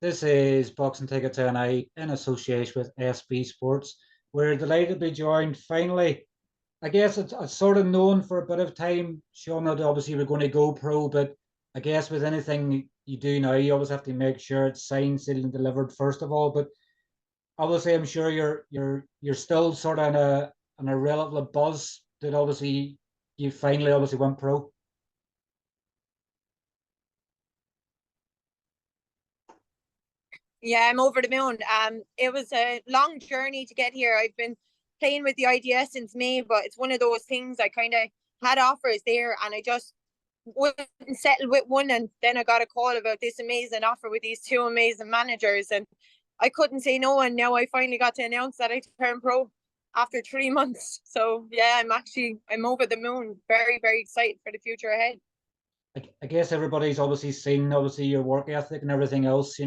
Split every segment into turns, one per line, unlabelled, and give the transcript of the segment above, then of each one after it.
This is Boxing Tickets NI in association with SB Sports. We're delighted to be joined finally. I guess it's sort of known for a bit of time, Shauna, that obviously we're going to go pro, but I guess with anything you do now, you always have to make sure it's signed, sealed, and delivered first of all. But obviously, I'm sure you're still sort of in a relative buzz that obviously you finally obviously went pro.
Yeah, I'm over the moon. It was a long journey to get here. I've been playing with the idea since May, but it's one of those things I kind of had offers there, and I just wouldn't settle with one, and then I got a call about this amazing offer with these two amazing managers, and I couldn't say no. And now I finally got to announce that I turned pro after 3 months. So yeah, I'm over the moon. Very, very excited for the future ahead.
I guess everybody's obviously seen obviously your work ethic and everything else.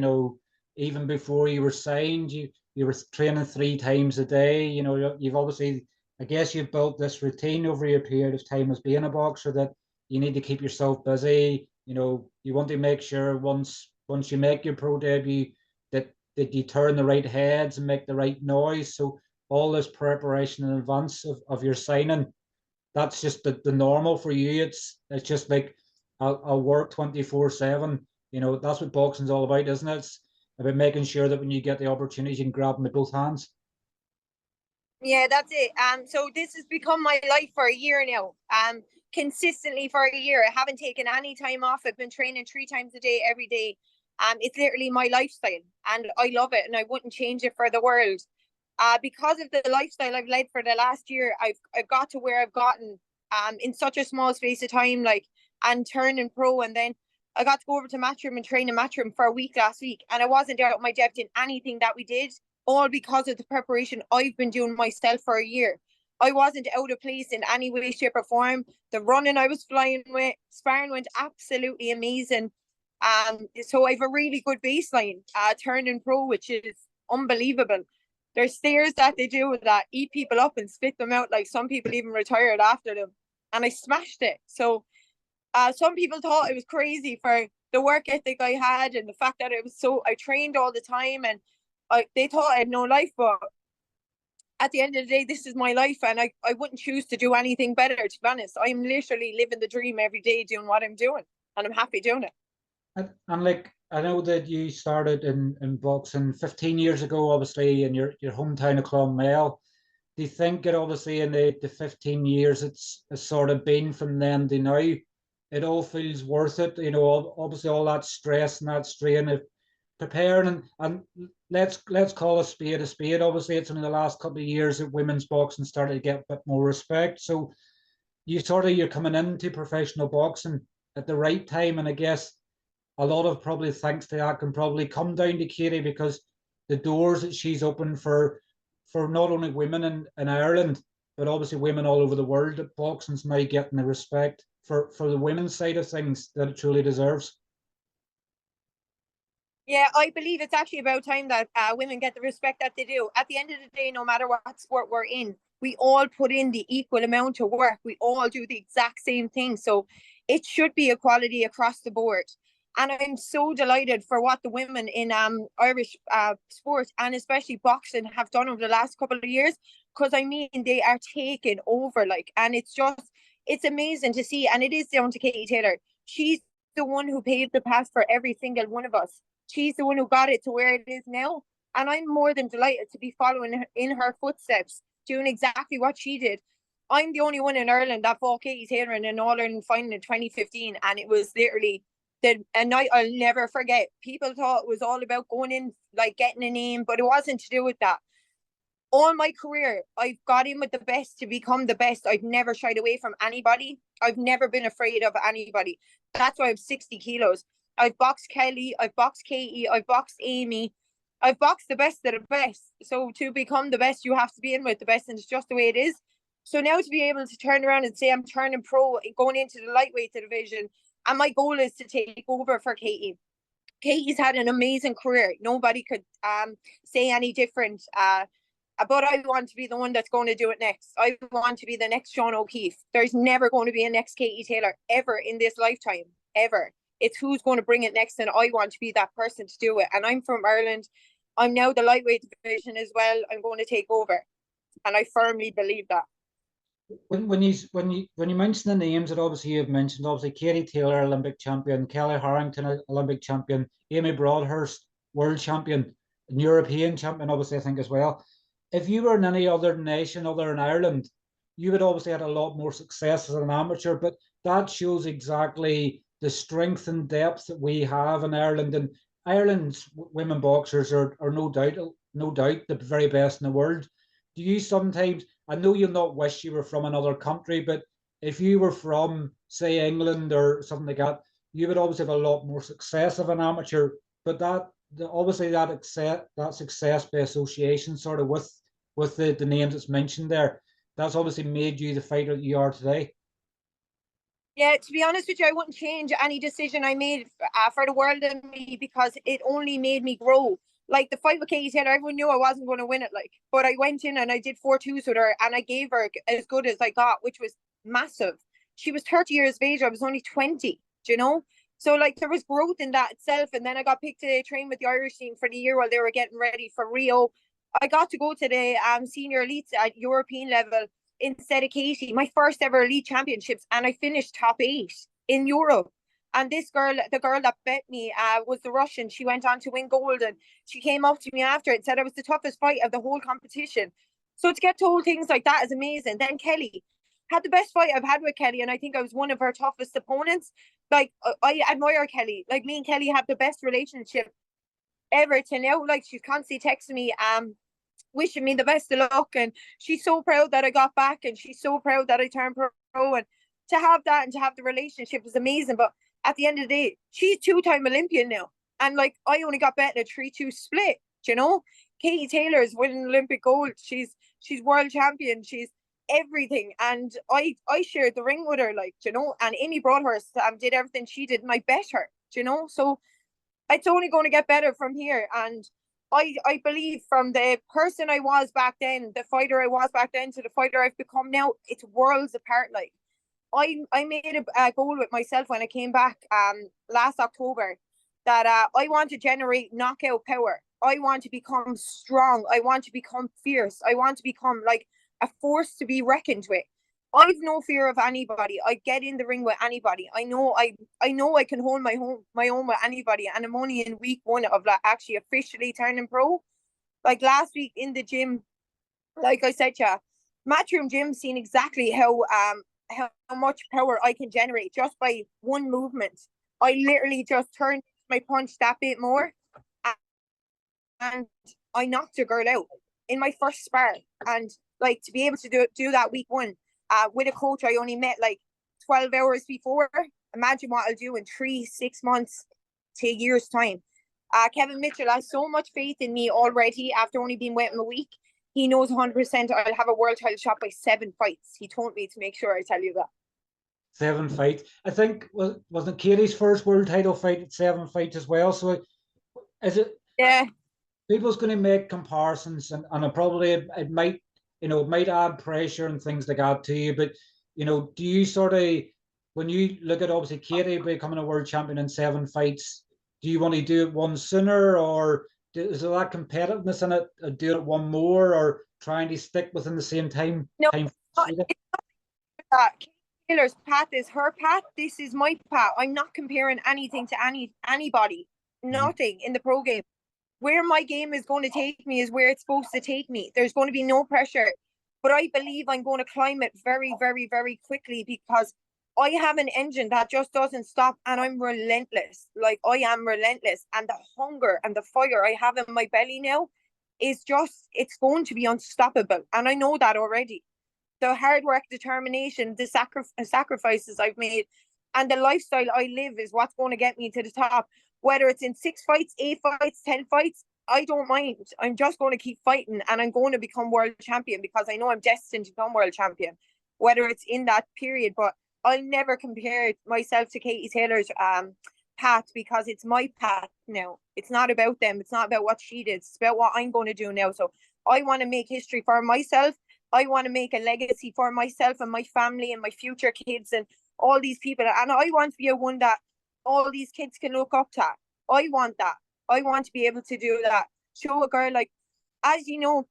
Even before you were signed, you were training 3 times a day. You've obviously, I guess, you've built this routine over your period of time as being a boxer that you need to keep yourself busy. You want to make sure once you make your pro debut that you turn the right heads and make the right noise. So all this preparation in advance of your signing, that's just the normal for you. It's just like I'll work 24/7. That's what boxing's all about, isn't it? It's about making sure that when you get the opportunity, you can grab them with both hands.
Yeah, that's it. So this has become my life for a year now. Consistently for a year. I haven't taken any time off. I've been training 3 times a day, every day. It's literally my lifestyle, and I love it, and I wouldn't change it for the world. Because of the lifestyle I've led for the last year, I've got to where I've gotten in such a small space of time, like, and turning pro, and then I got to go over to Matchroom and train in Matchroom for a week last week, and I wasn't out of my depth in anything that we did, all because of the preparation I've been doing myself for a year. I wasn't out of place in any way, shape, or form. The running I was flying with, sparring went absolutely amazing. So I have a really good baseline, turning pro, which is unbelievable. There's stairs that they do that eat people up and spit them out. Like, some people even retired after them, and I smashed it. So some people thought it was crazy for the work ethic I had and the fact that it was so I trained all the time, and they thought I had no life. But at the end of the day, this is my life, and I wouldn't choose to do anything better. To be honest, I'm literally living the dream every day, doing what I'm doing, and I'm happy doing it.
And like I know that you started in boxing 15 years ago, obviously in your hometown of Clonmel. Do you think it obviously in the 15 years it's sort of been from then to now, it all feels worth it? Obviously all that stress and that strain of preparing and let's call a spade a spade. Obviously, it's only the last couple of years that women's boxing started to get a bit more respect. So you're coming into professional boxing at the right time, and I guess a lot of probably thanks to that can probably come down to Katie because the doors that she's opened for not only women in Ireland, but obviously women all over the world, that boxing's now getting the respect for the women's side of things that it truly deserves.
Yeah, I believe it's actually about time that women get the respect that they do. At the end of the day, no matter what sport we're in, we all put in the equal amount of work. We all do the exact same thing. So it should be equality across the board. And I'm so delighted for what the women in Irish sports, and especially boxing, have done over the last couple of years. Because I mean, they are taking over, like, and it's amazing to see. And it is down to Katie Taylor. She's the one who paved the path for every single one of us. She's the one who got it to where it is now. And I'm more than delighted to be following her, in her footsteps, doing exactly what she did. I'm the only one in Ireland that fought Katie Taylor in an All Ireland final in 2015, and it was literally a night I'll never forget. People thought it was all about going in, like, getting a name, but it wasn't to do with that. All my career, I've got in with the best to become the best. I've never shied away from anybody. I've never been afraid of anybody. That's why I'm 60 kilos. I've boxed Kelly, I've boxed Katie, I've boxed Amy, I've boxed the best of the best. So to become the best, you have to be in with the best, and it's just the way it is. So now to be able to turn around and say I'm turning pro, going into the lightweight division, and my goal is to take over for Katie. Katie's had an amazing career. Nobody could say any different. But I want to be the one that's going to do it next. I want to be the next Shauna O'Keeffe. There's never going to be a next Katie Taylor ever in this lifetime, ever. It's who's going to bring it next, and I want to be that person to do it. And I'm from Ireland. I'm now the lightweight division as well. I'm going to take over, and I firmly believe that.
When you mention the names that obviously you've mentioned, obviously Katie Taylor, Olympic champion, Kelly Harrington, Olympic champion, Amy Broadhurst, world champion, and European champion, obviously I think as well. If you were in any other nation other than Ireland, you would obviously had a lot more success as an amateur, but that shows exactly the strength and depth that we have in Ireland. And Ireland's women boxers are no doubt the very best in the world. Do you sometimes, I know you'll not wish you were from another country, but if you were from, say, England or something like that, you would obviously have a lot more success of an amateur. But obviously that success by association, sort of with the names that's mentioned there, that's obviously made you the fighter that you are today.
Yeah, to be honest with you, I wouldn't change any decision I made for the world of me, because it only made me grow. Like the fight with Katie Taylor, everyone knew I wasn't going to win it, like, but I went in and I did 4-2s with her, and I gave her as good as I got, which was massive. She was 30 years of age. I was only 20, you know? So like there was growth in that itself. And then I got picked to train with the Irish team for the year while they were getting ready for Rio. I got to go to the senior elites at European level instead of Katie, my first ever elite championships, and I finished top 8 in Europe. And this girl, the girl that bet me, was the Russian. She went on to win gold, and she came up to me after it and said it was the toughest fight of the whole competition. So to get told things like that is amazing. Then Kelly had the best fight I've had with Kelly, and I think I was one of her toughest opponents. Like I admire Kelly. Like me and Kelly have the best relationship ever to now. Like she's constantly texting me, wishing me the best of luck, and she's so proud that I got back, and she's so proud that I turned pro, and to have that and to have the relationship is amazing. But at the end of the day, she's 2-time Olympian now, and like I only got bet in a 3-2 split, you know. Katie Taylor's winning Olympic gold. She's world champion. She's everything, and I shared the ring with her, like, you know. And Amy Broadhurst did everything she did, and I bet her, you know. So it's only going to get better from here. And I believe from the person I was back then, the fighter I was back then, to the fighter I've become now, it's worlds apart. Like I made a goal with myself when I came back last October, that I want to generate knockout power. I want to become strong. I want to become fierce. I want to become like a force to be reckoned with. I've no fear of anybody. I get in the ring with anybody. I know I can hold my own with anybody. And I'm only in week 1 of like actually officially turning pro. Like last week in the gym, like I said, yeah, Matchroom Gym seen exactly how much power I can generate just by one movement. I literally just turned my punch that bit more, and I knocked a girl out in my first spar. And like to be able to do that week 1 with a coach I only met like 12 hours before, imagine what I'll do in 6 months to a year's time. Kevin Mitchell has so much faith in me already after only being with him a week. He knows 100% I'll have a world title shot by 7 fights. He told me to make sure I tell you that.
7 fights. I think wasn't Katie's first world title fight at 7 fights as well. So is it?
Yeah.
People's going to make comparisons, and it might, it might add pressure and things like that to you. But do you sort of, when you look at obviously Katie becoming a world champion in 7 fights, do you want to do it one sooner, or is there that competitiveness in it, or do it one more, or trying to stick within the same time?
No,
time
Taylor's path is her path. This is my path. I'm not comparing anything to anybody. Nothing in the pro game. Where my game is going to take me is where it's supposed to take me. There's going to be no pressure. But I believe I'm going to climb it very, very, very quickly, because I have an engine that just doesn't stop, and I'm relentless. Like I am relentless. And the hunger and the fire I have in my belly now is just, it's going to be unstoppable. And I know that already. The hard work, determination, the sacrifices I've made, and the lifestyle I live is what's going to get me to the top. Whether it's in 6 fights, 8 fights, 10 fights, I don't mind. I'm just going to keep fighting, and I'm going to become world champion, because I know I'm destined to become world champion, whether it's in that period. But I'll never compare myself to Katie Taylor's path, because it's my path now. It's not about them. It's not about what she did. It's about what I'm going to do now. So I want to make history for myself. I want to make a legacy for myself and my family and my future kids and all these people. And I want to be a one that all these kids can look up to. I want that. I want to be able to do that. Show a girl, like, as you know,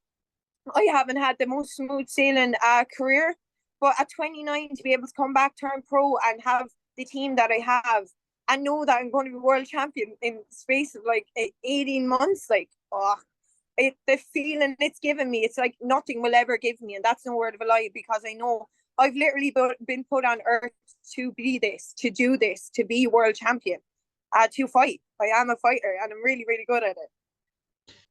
I haven't had the most smooth sailing career, but at 29 to be able to come back, turn pro, and have the team that I have, and know that I'm going to be world champion in space of like 18 months, like, oh, the feeling it's given me, it's like nothing will ever give me, and that's no word of a lie, because I know I've literally been put on earth to be this, to do this, to be world champion, to fight. I am a fighter, and I'm really, really good at it.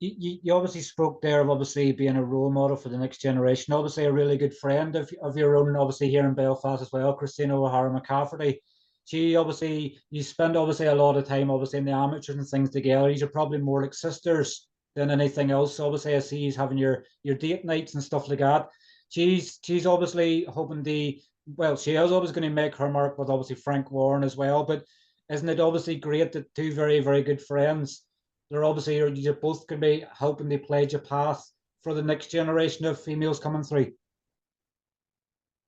You obviously spoke there of obviously being a role model for the next generation. Obviously, a really good friend of your own, obviously here in Belfast as well, Christina O'Hara McCafferty. She obviously, you spend obviously a lot of time obviously in the amateurs and things together. You're probably more like sisters than anything else. Obviously, I see you having your date nights and stuff like that. She's obviously hoping she is always going to make her mark with obviously Frank Warren as well. But isn't it obviously great that two very, very good friends, they're obviously, you both can be helping to pledge a path for the next generation of females coming through?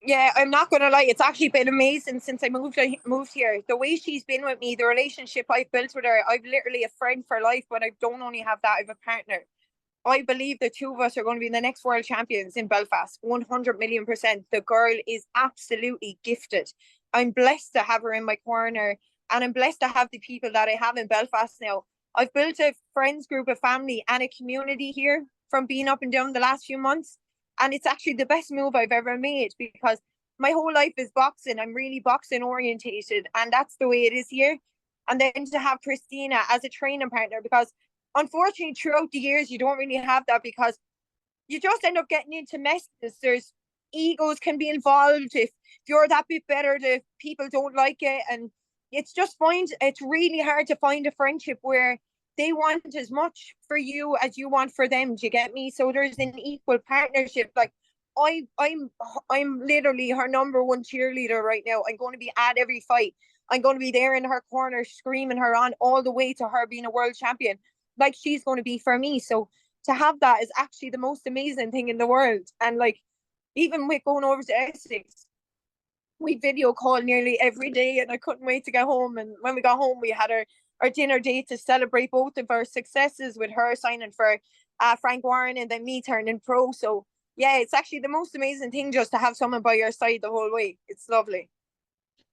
Yeah, I'm not gonna lie, it's actually been amazing since I moved here. The way she's been with me, the relationship I've built with her, I've literally a friend for life, but I don't only have that, I have a partner. I believe the two of us are going to be the next world champions in Belfast, 100 million percent. The girl is absolutely gifted. I'm blessed to have her in my corner, and I'm blessed to have the people that I have in Belfast now. I've built a friends group, a family, and a community here from being up and down the last few months. And it's actually the best move I've ever made, because my whole life is boxing. I'm really boxing orientated, and that's the way it is here. And then to have Christina as a training partner, because unfortunately throughout the years you don't really have that, because you just end up getting into messes. There's egos can be involved. If you're that bit better, the people don't like it, and it's really hard to find a friendship where they want as much for you as you want for them. Do you get me? So there's an equal partnership. Like, I'm literally her number one cheerleader right now. I'm going to be at every fight. I'm going to be there in her corner screaming her on all the way to her being a world champion, like she's going to be for me. So to have that is actually the most amazing thing in the world. And like, even with going over to Essex, we video call nearly every day, and I couldn't wait to get home. And when we got home, we had our dinner date to celebrate both of our successes, with her signing for Frank Warren and then me turning pro. So yeah, it's actually the most amazing thing just to have someone by your side the whole way. It's lovely.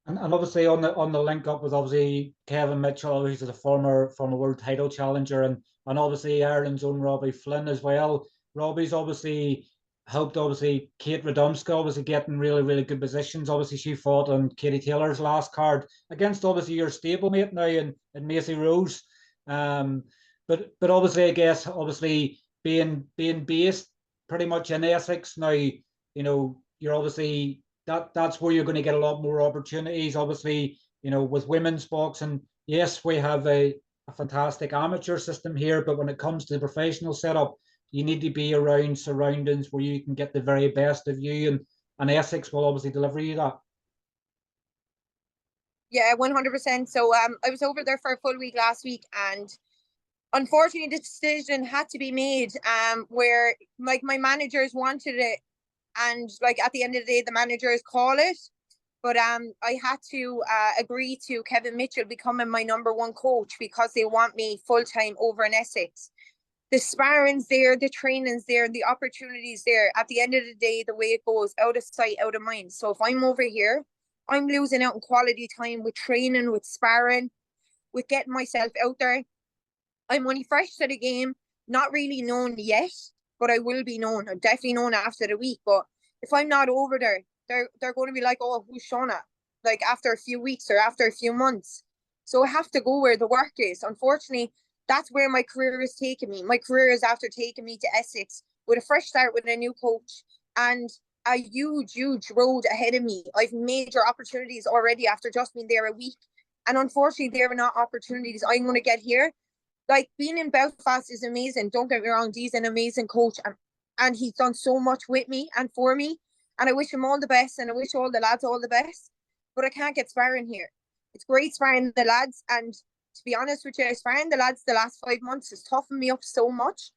And obviously on the link up with obviously Kevin Mitchell, who's a former world title challenger, and obviously Ireland's own Robbie Flynn as well. Robbie's obviously helped obviously Kate Radomska obviously getting really, really good positions. Obviously she fought on Katie Taylor's last card against obviously your stablemate now in Macy Rose. Um, but obviously I guess obviously being based pretty much in Essex now, you're obviously that's where you're going to get a lot more opportunities. Obviously, with women's boxing, yes, we have a fantastic amateur system here, but when it comes to the professional setup, you need to be around surroundings where you can get the very best of you, and Essex will obviously deliver you that.
Yeah, 100%. So I was over there for a full week last week, and unfortunately the decision had to be made where like my managers wanted it, and like at the end of the day the managers call it, but I had to agree to Kevin Mitchell becoming my number one coach, because they want me full time over in Essex. The sparring's there, the training's there, the opportunities there. At the end of the day, the way it goes, out of sight, out of mind. So if I'm over here, I'm losing out on quality time with training, with sparring, with getting myself out there. I'm only fresh to the game, not really known yet, but I will be known. I'm definitely known after the week. But if I'm not over there, they're going to be like, oh, who's Shauna? Like after a few weeks or after a few months. So I have to go where the work is. Unfortunately, that's where my career is taking me. My career is after taking me to Essex with a fresh start with a new coach and a huge, huge road ahead of me. I've major opportunities already after just being there a week. And unfortunately, there are not opportunities I'm going to get here. Like, being in Belfast is amazing. Don't get me wrong, he's an amazing coach, and he's done so much with me and for me. And I wish him all the best, and I wish all the lads all the best. But I can't get sparring here. It's great sparring the lads, and to be honest with you, sparring the lads the last 5 months has toughened me up so much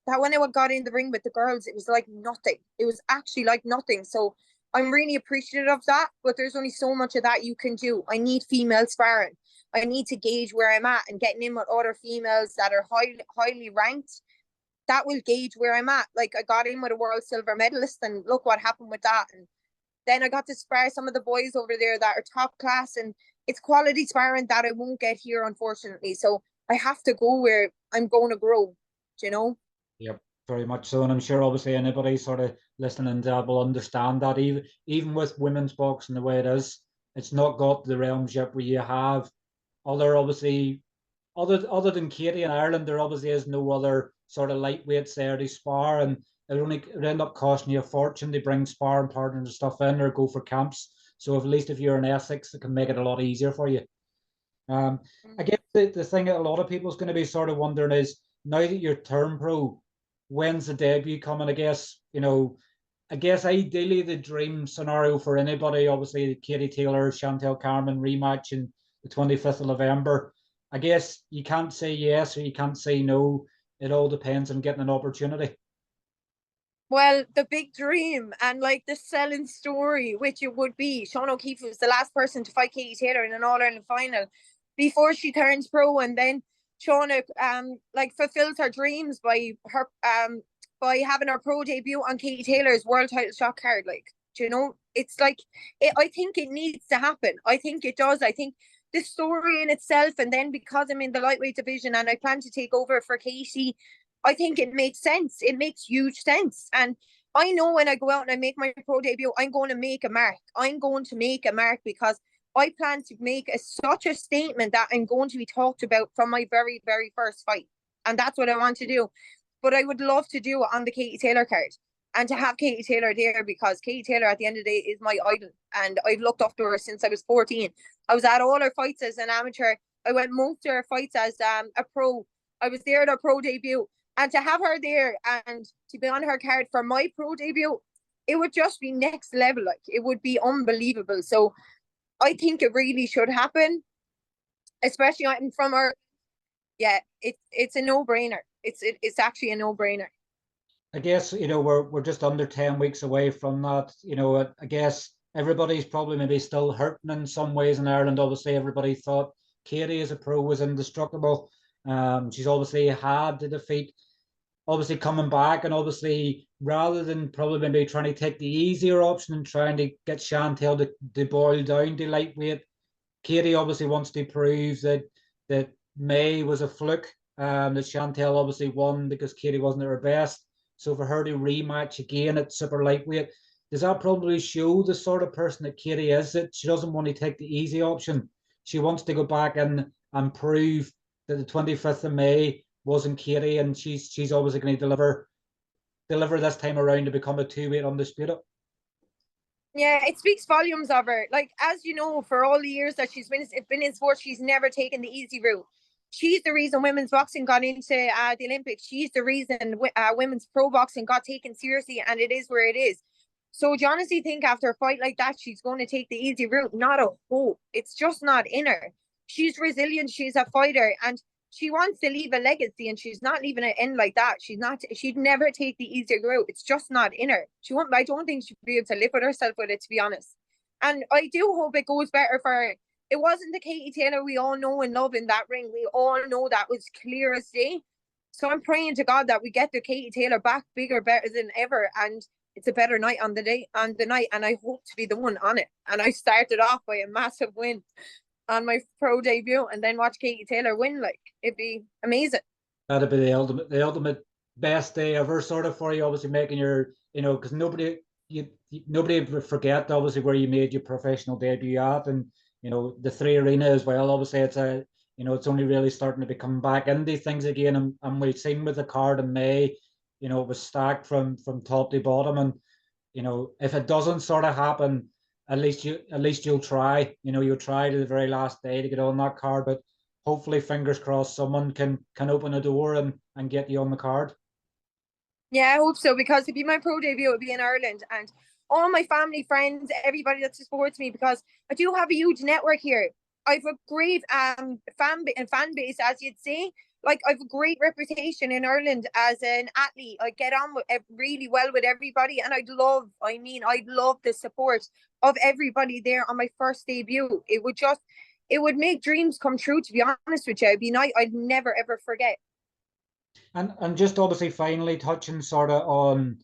that when I got in the ring with the girls, it was like nothing. It was actually like nothing. So I'm really appreciative of that, but there's only so much of that you can do. I need female sparring. I need to gauge where I'm at, and getting in with other females that are highly ranked, that will gauge where I'm at. Like, I got in with a world silver medalist, and look what happened with that. And then I got to spar some of the boys over there that are top class, and it's quality sparring that I won't get here, unfortunately. So I have to go where I'm going to grow, you know?
Yep, very much so. And I'm sure obviously anybody sort of listening to that will understand that even with women's boxing the way it is, it's not got the realms yet where you have other obviously other than Katie in Ireland, there obviously is no other sort of lightweights there to spar, and it end up costing you a fortune to bring sparring partners and stuff in or go for camps. So at least if you're in Essex, it can make it a lot easier for you. I guess the thing that a lot of people is going to be sort of wondering is, now that you're turn pro, when's the debut coming? I guess ideally the dream scenario for anybody, obviously Katie Taylor, Chantel Carmen rematch in the 25th of November. I guess you can't say yes or you can't say no. It all depends on getting an opportunity.
Well, the big dream and like the selling story, which it would be, Shauna O'Keeffe was the last person to fight Katie Taylor in an All Ireland final before she turns pro, and then Shauna like fulfilled her dreams by having her pro debut on Katie Taylor's world title shot card. Like, you know, it's like I think it needs to happen. I think it does. I think the story in itself, and then because I'm in the lightweight division and I plan to take over for Katie, I think it makes sense. It makes huge sense. And I know when I go out and I make my pro debut, I'm going to make a mark. I'm going to make a mark because I plan to make such a statement that I'm going to be talked about from my very, very first fight. And that's what I want to do. But I would love to do it on the Katie Taylor card, and to have Katie Taylor there, because Katie Taylor at the end of the day is my idol. And I've looked up to her since I was 14. I was at all her fights as an amateur. I went most of her fights as a pro. I was there at her pro debut. And to have her there and to be on her card for my pro debut, it would just be next level. Like, it would be unbelievable. So I think it really should happen, especially from her. Yeah, it's a no-brainer. It's actually a no-brainer.
I guess we're just under 10 weeks away from that. I guess everybody's probably maybe still hurting in some ways in Ireland. Obviously, everybody thought Katie as a pro was indestructible. She's obviously had the defeat, obviously coming back, and obviously rather than probably maybe trying to take the easier option and trying to get Chantel to boil down to lightweight, Katie obviously wants to prove that May was a fluke, that Chantel obviously won because Katie wasn't at her best. So for her to rematch again at super lightweight, does that probably show the sort of person that Katie is? That she doesn't want to take the easy option. She wants to go back and prove that the 25th of May wasn't Katie, and she's obviously going to deliver this time around to become a 2-weight undisputed.
Yeah, it speaks volumes of her. Like, as you know, for all the years that she's been in sports, she's never taken the easy route. She's the reason women's boxing got into the Olympics. She's the reason women's pro boxing got taken seriously, and it is where it is. So do you honestly think after a fight like that, she's going to take the easy route? Not a hope. It's just not in her. She's resilient. She's a fighter, and she wants to leave a legacy, and she's not leaving it in like that. She'd never take the easier route. It's just not in her. I don't think she'd be able to live with herself with it, to be honest. And I do hope it goes better for her. It wasn't the Katie Taylor we all know and love in that ring. We all know that was clear as day. So I'm praying to God that we get the Katie Taylor back bigger, better than ever, and it's a better night on the night, and I hope to be the one on it. And I started off by a massive win on my pro debut, and then watch Katie Taylor win. Like, it'd be amazing.
That'd be the ultimate best day ever, sort of, for you. Obviously, making your, because nobody would forget obviously where you made your professional debut at, and the Three Arena as well. Obviously, it's only really starting to become back into things again, and we've seen with the card in May, it was stacked from top to bottom, and if it doesn't sort of happen, at least you'll try. You'll try to the very last day to get on that card, but hopefully, fingers crossed, someone can open a door and get you on the card.
Yeah, I hope so, because it'd be my pro debut. It'd be in Ireland, and all my family, friends, everybody that supports me, because I do have a huge network here. I've a great fan base, as you'd say. like I've a great reputation in Ireland as an athlete. I get on with really well with everybody, and I'd love the support of everybody there on my first debut. It would make dreams come true, to be honest with you. It'd be nice. I'd never ever forget.
And just obviously finally touching sort of on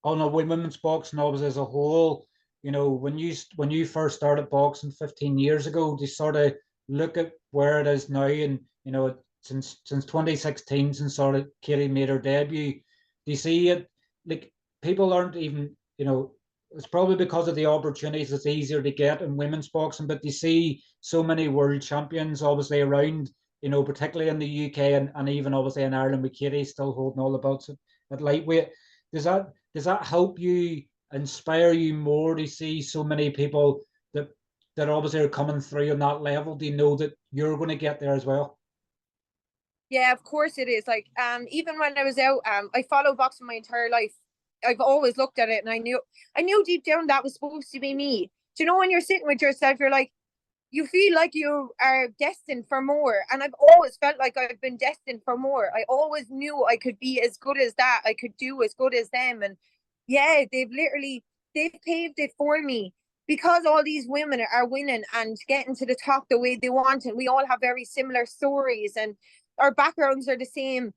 a women's boxing obviously as a whole, you know, when you first started boxing 15 years ago, to sort of look at where it is now, and you know, since 2016, since sort of Katie made her debut, do you see it like people aren't even, you know, it's probably because of the opportunities it's easier to get in women's boxing, but you see so many world champions obviously around, you know, particularly in the UK and even obviously in Ireland with Katie still holding all the belts at lightweight. Does that help you, inspire you more to see so many people that obviously are coming through on that level? Do you know that you're going to get there as well?
Yeah, of course it is. Like, even when I was out, I followed boxing my entire life. I've always looked at it, and I knew deep down that was supposed to be me. Do you know when you're sitting with yourself, you're like, you feel like you are destined for more. And I've always felt like I've been destined for more. I always knew I could be as good as that. I could do as good as them. And yeah, they've paved it for me, because all these women are winning and getting to the top the way they want. And we all have very similar stories, and our backgrounds are the same.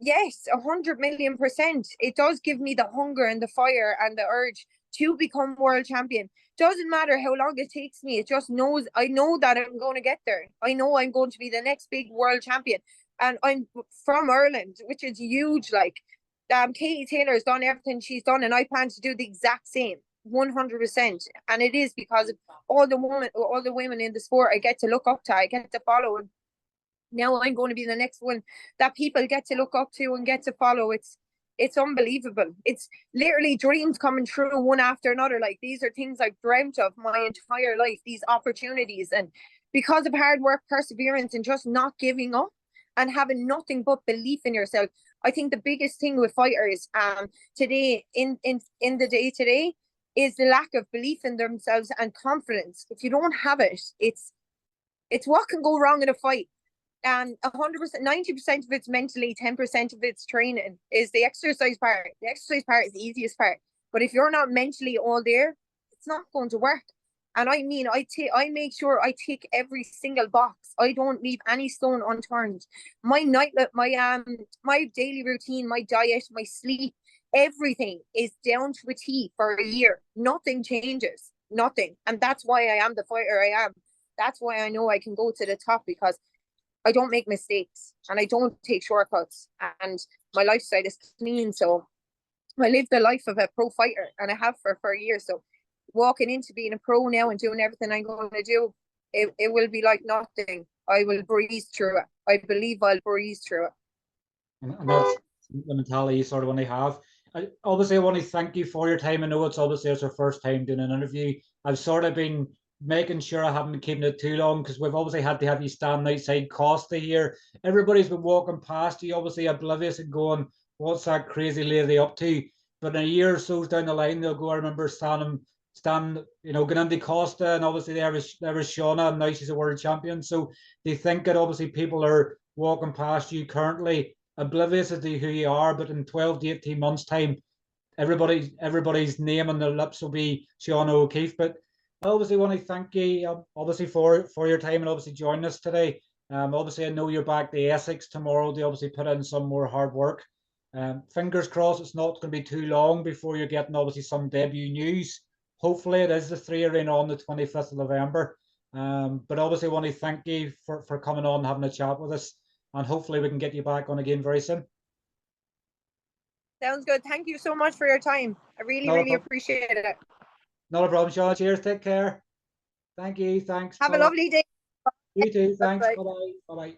Yes, 100 million%. It does give me the hunger and the fire and the urge to become world champion. Doesn't matter how long it takes me. It just knows, I know that I'm going to get there. I know I'm going to be the next big world champion. And I'm from Ireland, which is huge. Like, Katie Taylor's done everything she's done, and I plan to do the exact same. 100%. And it is because of all the women in the sport I get to look up to, I get to follow. And now I'm going to be the next one that people get to look up to and get to follow. It's unbelievable. It's literally dreams coming true one after another. Like, these are things I've dreamt of my entire life, these opportunities. And because of hard work, perseverance, and just not giving up and having nothing but belief in yourself, I think the biggest thing with fighters today, in the day today, is the lack of belief in themselves and confidence. If you don't have it, it's what can go wrong in a fight. And 100%, 90% of it's mentally, 10% of it's training, is the exercise part. The exercise part is the easiest part. But if you're not mentally all there, it's not going to work. And I mean, I make sure I tick every single box. I don't leave any stone unturned. My my daily routine, my diet, my sleep, everything is down to a T for a year. Nothing changes. Nothing. And that's why I am the fighter I am. That's why I know I can go to the top, because I don't make mistakes and I don't take shortcuts, and my lifestyle is clean. So I live the life of a pro fighter, and I have for years. So walking into being a pro now and doing everything I'm going to do, it will be like nothing. I will breeze through it. I believe I'll breeze through it.
And that's the mentality you sort of want to have. Obviously, I want to thank you for your time. I know it's our first time doing an interview. I've sort of been making sure I haven't been keeping it too long, because we've obviously had to have you stand outside Costa here. Everybody's been walking past you, obviously oblivious and going, what's that crazy lady up to? But in a year or so down the line, they'll go, I remember you know, going into Costa, and obviously there was Shauna, and now she's a world champion. So they think that obviously people are walking past you currently oblivious to who you are, but in 12 to 18 months' time, everybody's name on their lips will be Shauna O'Keeffe. But I obviously want to thank you, obviously for your time and obviously joining us today. Obviously, I know you're back to Essex tomorrow. They obviously put in some more hard work. Fingers crossed, it's not going to be too long before you're getting obviously some debut news. Hopefully, it is the 3 Arena on the 25th of November. But obviously, I want to thank you for coming on and having a chat with us. And hopefully, we can get you back on again very soon.
Sounds good. Thank you so much for your time. I really appreciate it.
Not a problem, Sean. Cheers. Take care. Thank you. Thanks.
Have a lovely day.
You too. Thanks.
Bye.
Bye-bye. Bye-bye.